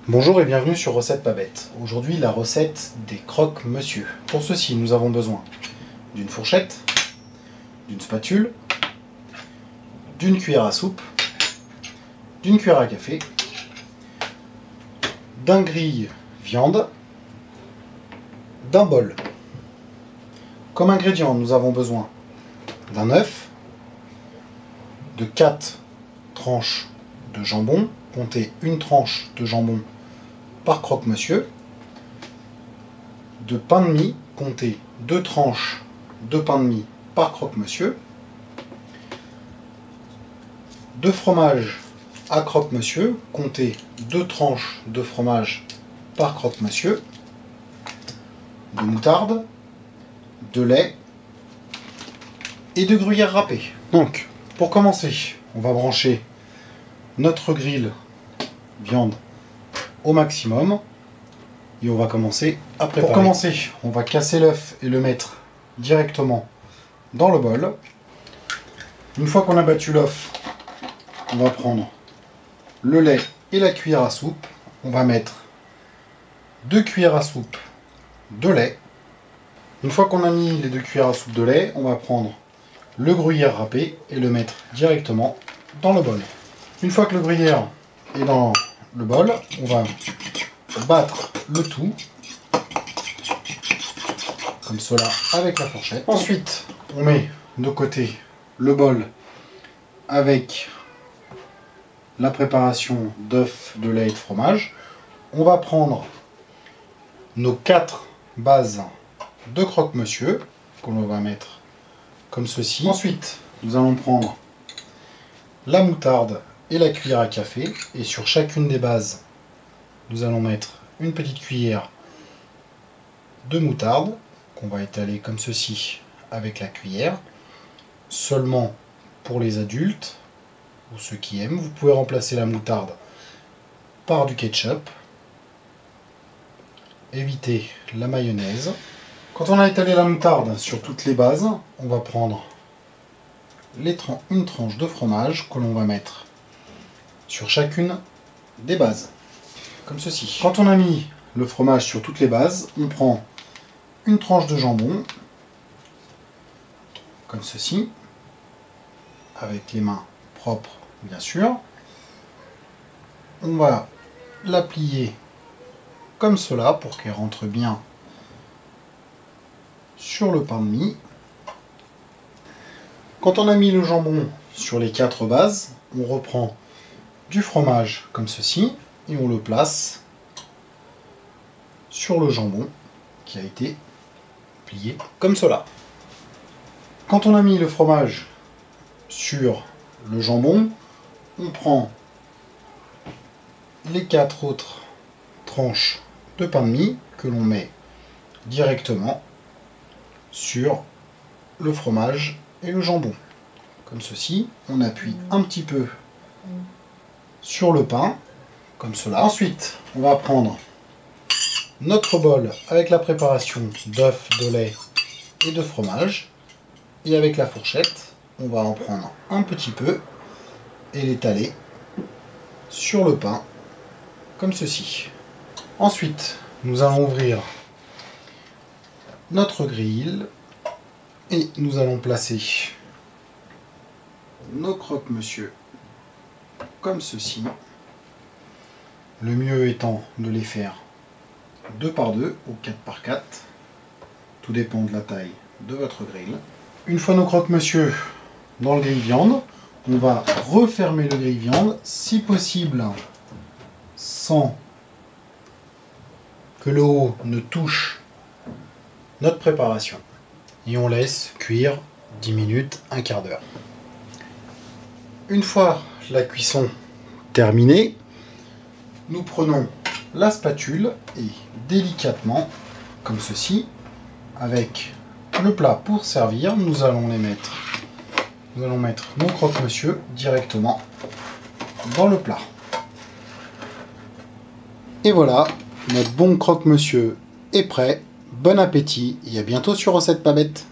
Bonjour et bienvenue sur Recette Pas Bête. Aujourd'hui, la recette des croque-monsieur. Pour ceci, nous avons besoin d'une fourchette, d'une spatule, d'une cuillère à soupe, d'une cuillère à café, d'un grille viande, d'un bol. Comme ingrédients, nous avons besoin d'un œuf, de 4 tranches de jambon, comptez une tranche de jambon par croque-monsieur, de pain de mie, comptez 2 tranches de pain de mie par croque-monsieur, de fromage à croque-monsieur, comptez 2 tranches de fromage par croque-monsieur, de moutarde, de lait et de gruyère râpée. Donc, pour commencer, on va brancher notre grill viande au maximum et on va commencer à préparer. Pour commencer, on va casser l'œuf et le mettre directement dans le bol. Une fois qu'on a battu l'œuf, on va prendre le lait et la cuillère à soupe. On va mettre 2 cuillères à soupe de lait. Une fois qu'on a mis les 2 cuillères à soupe de lait, on va prendre le gruyère râpé et le mettre directement dans le bol. Une fois que le gruyère est dans le bol, on va battre le tout comme cela avec la fourchette. Ensuite, on met de côté le bol avec la préparation d'œufs, de lait et de fromage. On va prendre nos 4 bases de croque-monsieur qu'on va mettre comme ceci. Ensuite, nous allons prendre la moutarde et la cuillère à café et sur chacune des bases, nous allons mettre une petite cuillère de moutarde qu'on va étaler comme ceci avec la cuillère. Seulement pour les adultes ou ceux qui aiment, vous pouvez remplacer la moutarde par du ketchup. Évitez la mayonnaise. Quand on a étalé la moutarde sur toutes les bases, on va prendre une tranche de fromage que l'on va mettre sur chacune des bases, comme ceci. Quand on a mis le fromage sur toutes les bases, on prend une tranche de jambon, comme ceci, avec les mains propres bien sûr. On va la plier comme cela pour qu'elle rentre bien sur le pain de mie. Quand on a mis le jambon sur les 4 bases, on reprend du fromage comme ceci et on le place sur le jambon qui a été plié comme cela. Quand on a mis le fromage sur le jambon, on prend les 4 autres tranches de pain de mie que l'on met directement sur le fromage et le jambon. Comme ceci, on appuie un petit peu sur le pain, comme cela. Ensuite, on va prendre notre bol avec la préparation d'œufs, de lait et de fromage. Et avec la fourchette, on va en prendre un petit peu et l'étaler sur le pain, comme ceci. Ensuite, nous allons ouvrir notre grill et nous allons placer nos croque-monsieur comme ceci. Le mieux étant de les faire 2 par 2 ou 4 par 4. Tout dépend de la taille de votre grill. Une fois nos croque-monsieur dans le grill viande, on va refermer le grill viande, si possible sans que le haut ne touche notre préparation. Et on laisse cuire 10 minutes, un quart d'heure. Une fois la cuisson terminée, nous prenons la spatule et délicatement, comme ceci, avec le plat pour servir, nous allons mettre nos croque-monsieur directement dans le plat. Et voilà, notre bon croque-monsieur est prêt. Bon appétit et à bientôt sur Recette Pas Bête.